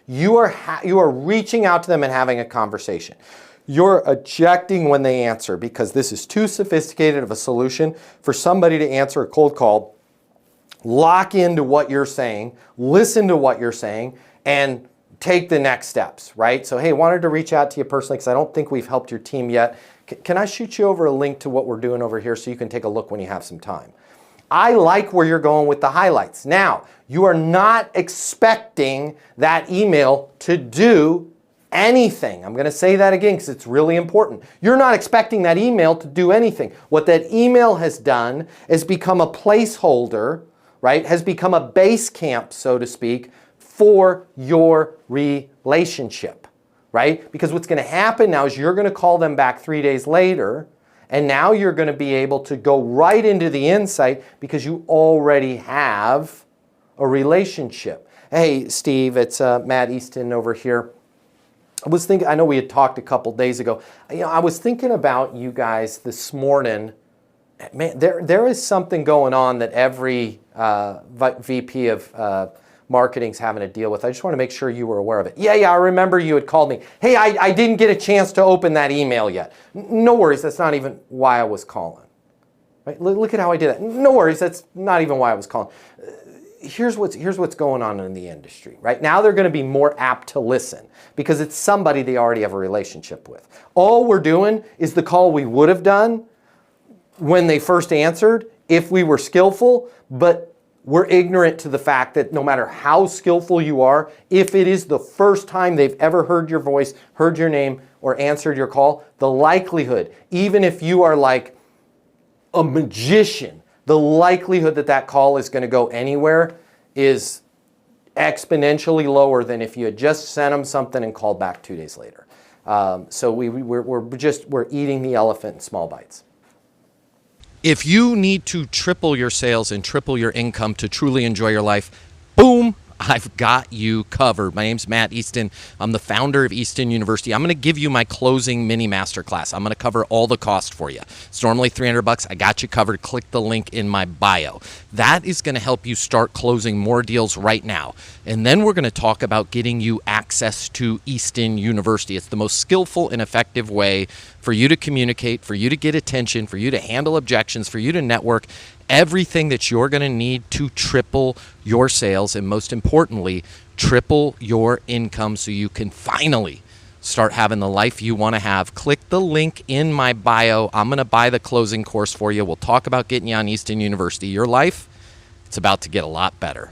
You are reaching out to them and having a conversation. You're ejecting when they answer because this is too sophisticated of a solution for somebody to answer a cold call. Lock into what you're saying, listen to what you're saying, and take the next steps, right? So, hey, wanted to reach out to you personally because I don't think we've helped your team yet. Can I shoot you over a link to what we're doing over here so you can take a look when you have some time? I like where you're going with the highlights. Now, you are not expecting that email to do anything. I'm going to say that again because it's really important. You're not expecting that email to do anything. What that email has done is become a placeholder, right? Has become a base camp, so to speak, for your relationship, right? Because what's going to happen now is you're going to call them back 3 days later, and now you're going to be able to go right into the insight because you already have a relationship. Hey, Steve, it's Matt Easton over here. I know we had talked a couple days ago. I was thinking about you guys this morning. Man, there is something going on that every VP of marketing's having to deal with. I just want to make sure you were aware of it. Yeah, I remember you had called me. Hey, I didn't get a chance to open that email yet. No worries, that's not even why I was calling. Right? Look at how I did that. No worries, that's not even why I was calling. Here's what's going on in the industry. Right now they're going to be more apt to listen because it's somebody they already have a relationship with. All we're doing is the call we would have done when they first answered if we were skillful, but we're ignorant to the fact that no matter how skillful you are, if it is the first time they've ever heard your voice, heard your name, or answered your call, the likelihood, even if you are like a magician, the likelihood that that call is going to go anywhere is exponentially lower than if you had just sent them something and called back 2 days later. So we're eating the elephant in small bites. If you need to triple your sales and triple your income to truly enjoy your life, boom, I've got you covered. My name's Matt Easton. I'm the founder of Easton University. I'm going to give you my closing mini masterclass. I'm going to cover all the cost for you. It's normally $300. I got you covered. Click the link in my bio. That is going to help you start closing more deals right now. And then we're going to talk about getting you access to Easton University. It's the most skillful and effective way for you to communicate, for you to get attention, for you to handle objections, for you to network. Everything that you're going to need to triple your sales and, most importantly, triple your income so you can finally start having the life you want to have. Click the link in my bio. I'm going to buy the closing course for you. We'll talk about getting you on Easton University. Your life, it's about to get a lot better.